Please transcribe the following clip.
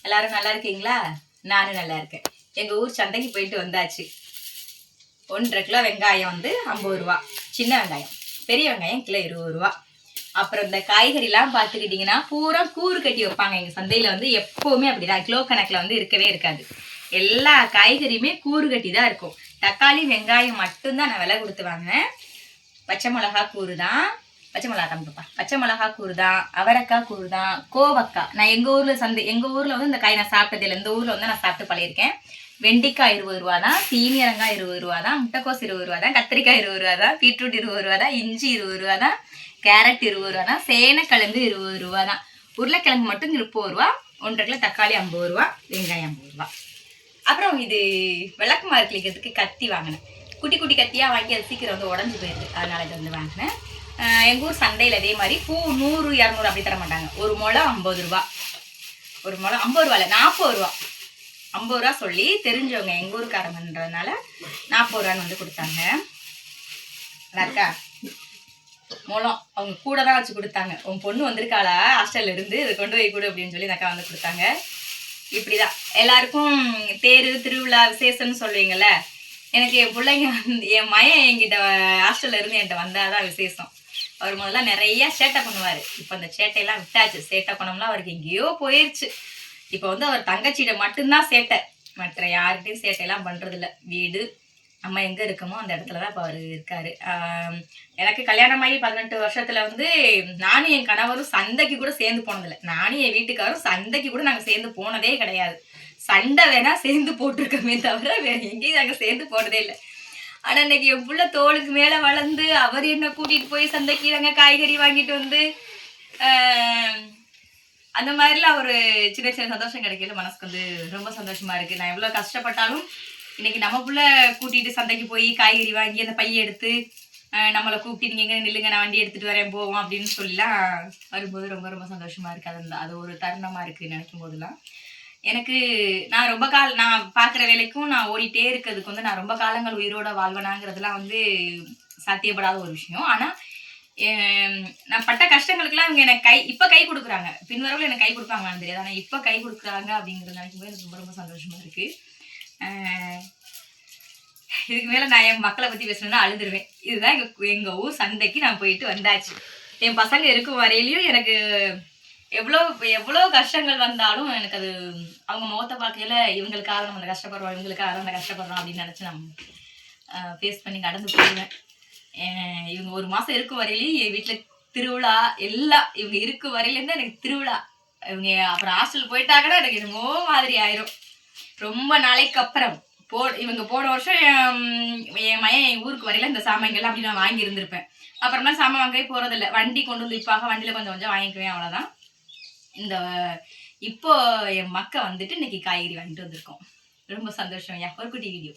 எல்லாரும் நல்லா இருக்கீங்களா? நானும் நல்லா இருக்கேன். எங்க ஊர் சந்தைக்கு போயிட்டு வந்தாச்சு. 1.5 கிலோ வெங்காயம் வந்து 50 ரூபா, சின்ன வெங்காயம். பெரிய வெங்காயம் கிலோ 20 ரூபா. அப்புறம் இந்த காய்கறிலாம் பார்த்துக்கிட்டிங்கன்னா பூரா கூறு கட்டி வைப்பாங்க. எங்கள் சந்தையில் வந்து எப்போவுமே அப்படிதான், கிலோ கணக்கில் வந்து இருக்கவே இருக்காது. எல்லா காய்கறியுமே கூறு கட்டி தான் இருக்கும். தக்காளி வெங்காயம் மட்டும்தான் நான் விலை கொடுத்து வாங்கினேன். பச்சை மிளகா கூறு தான், பச்சை மிளகா தம்பிப்பா, பச்சை மிளகா கூறு தான், அவரைக்காய் கூறு தான், கோவக்காய். நான் எங்கள் ஊரில் வந்து இந்த காய் நான் சாப்பிட்டதில்லை. இந்த ஊரில் வந்து நான் சாப்பிட்டு பழகிருக்கேன். வெண்டிக்காய் 20 ரூபா தான், சீனியரங்காய் 20 ரூபா தான், முட்டைக்கோஸ் 20 ரூபா தான், கத்திரிக்காய் 20 ரூபா தான், பீட்ரூட் 20 ரூபா தான், இஞ்சி 20 ரூபா தான், கேரட் 20 ரூபா தான், சேனைக்கிழங்கு 20 ரூபா தான், உருளைக்கிழங்கு மட்டும் 30 ரூபா, 1.5 கிலோ தக்காளி 50 ரூபா, வெங்காயம் 50 ரூபா. அப்புறம் இது விளக்குமாறு கிளிக்கிறதுக்கு கத்தி வாங்கினேன். குட்டி குட்டி கத்தியாக வாங்கி அது சீக்கிரம் வந்து உடஞ்சி போயிடுது, அதனால இதை வந்து வாங்கினேன். எங்கள் ஊர் சந்தையில் அதே மாதிரி பூ 100 200 அப்படி தர மாட்டாங்க. ஒரு முழம் 50 ரூபா, ஒரு முழம் 50 ரூபா இல்லை 40 ரூபா, 50 ரூபா சொல்லி தெரிஞ்சவங்க எங்கள் ஊருக்காரங்கன்றதுனால 40 ரூபான்னு வந்து கொடுத்தாங்க. நல்லா இருக்கா? மூலம் அவங்க கூட தான் வச்சு கொடுத்தாங்க. உன் பொண்ணு வந்திருக்காளா ஹாஸ்டல்ல இருந்து, இதை கொண்டு போய் கொடு அப்படின்னு சொல்லி அந்த அக்கா வந்து கொடுத்தாங்க. இப்படிதான் எல்லாருக்கும் தேர் திருவிழா விசேஷம்னு சொல்லுவீங்கல்ல, எனக்கு என் பிள்ளைங்க வந்து என் மயன் என்கிட்ட ஹாஸ்டல்ல இருந்து என்கிட்ட வந்தாதான் விசேஷம். அவர் முதல்ல நிறைய சேட்டை பண்ணுவார். இப்போ அந்த சேட்டையெல்லாம் விட்டாச்சு. சேட்டை குணம்லாம் அவருக்கு எங்கேயோ போயிடுச்சு. இப்போ வந்து அவர் தங்கச்சியிட மட்டும்தான் சேட்டை, மற்ற யார்கிட்டையும் சேட்டையெல்லாம் பண்ணுறதில்ல. வீடு நம்ம எங்கே இருக்கோமோ அந்த இடத்துல தான் இப்போ அவர் இருக்கார். எனக்கு கல்யாணமாகி 18 வருஷத்தில் வந்து நானும் என் கணவரும் சந்தைக்கு கூட சேர்ந்து போனதில்லை. நானும் என் வீட்டுக்காரும் சந்தைக்கு கூட நாங்கள் சேர்ந்து போனதே கிடையாது. சண்டை வேணா சேர்ந்து போட்டிருக்கோமே தவிர வேறு எங்கேயும் நாங்கள் சேர்ந்து போனதே இல்லை. ஆனால் இன்னைக்கு என் பிள்ளை தோளுக்கு மேலே வளர்ந்து அவர் என்ன கூட்டிகிட்டு போய் சந்தைக்கு நாங்கள் காய்கறி வாங்கிட்டு வந்து அந்த மாதிரிலாம் ஒரு சின்ன சின்ன சந்தோஷம் கிடைக்கல. மனசுக்கு வந்து ரொம்ப சந்தோஷமா இருக்குது. நான் எவ்வளோ கஷ்டப்பட்டாலும் இன்னைக்கு நம்ம பிள்ளை கூட்டிகிட்டு சந்தைக்கு போய் காய்கறி வாங்கி அந்த பையை எடுத்து நம்மளை கூப்பிட்டு நீங்கள் எங்கே நில்லுங்க நான் வண்டி எடுத்துகிட்டு வரேன் போவோம் அப்படின்னு சொல்லிலாம் வரும்போது ரொம்ப ரொம்ப சந்தோஷமாக இருக்குது. அது ஒரு தருணமாக இருக்குது நினைக்கும் போதெல்லாம். எனக்கு நான் பார்க்குற வேலைக்கும் நான் ஓடிட்டே இருக்கிறதுக்கு வந்து நான் ரொம்ப காலங்கள் உயிரோட வாழ்வனாங்கிறதுலாம் வந்து சாத்தியப்படாத ஒரு விஷயம். ஆனால் நான் பட்ட கஷ்டங்களுக்குலாம் இவங்க எனக்கு இப்போ கை கொடுக்குறாங்க. பின்வரவில் எனக்கு கை கொடுப்பாங்களான்னு தெரியாது, ஆனால் இப்போ கை கொடுக்குறாங்க அப்படிங்கிறது நினைக்கும் போது எனக்கு ரொம்ப ரொம்ப சந்தோஷமாக இருக்குது. இதுக்கு மேலே நான் என் மக்களை பற்றி பேசணுன்னா அழுதுருவேன். இதுதான் எங்கள் ஊர் சந்தைக்கு நான் போயிட்டு வந்தாச்சு. என் பசங்க இருக்கும் வரையிலையும் எனக்கு எவ்வளோ கஷ்டங்கள் வந்தாலும் எனக்கு அது அவங்க முகத்தை பார்க்கையில இவங்களுக்காக நம்ம அந்த கஷ்டப்படுறோம், இவங்களுக்காக அந்த கஷ்டப்படுறோம் அப்படின்னு நினச்சி நான் ஃபேஸ் பண்ணி கடந்து போயிடுவேன். இவங்க ஒரு மாதம் இருக்கும் வரையிலையும் என் வீட்டில் திருவிழா எல்லாம், இவங்க இருக்கும் வரையிலேருந்து எனக்கு திருவிழா. இவங்க அப்புறம் ஹாஸ்டல் போயிட்டாங்கன்னா எனக்கு என்னமோ மாதிரி ஆயிரும். ரொம்ப நாளைக்கு அப்புறம் இவங்க போன வருஷம் என் மயன் என் ஊருக்கு வரையில இந்த சாமான்கள்லாம் அப்படி நான் வாங்கி இருந்திருப்பேன். அப்புறமா சாமான் வாங்கவே போகிறதில்ல. வண்டி கொண்டு வந்து இப்பாக வண்டியில் கொஞ்சம் கொஞ்சம் வாங்கிக்குவேன், அவ்வளோதான். இப்போ என் மக்கள் வந்துட்டு இன்னைக்கு காய்கறி வாங்கிட்டு வந்திருக்கோம். ரொம்ப சந்தோஷம் ஐயா. ஒரு குட்டி வீடியோ.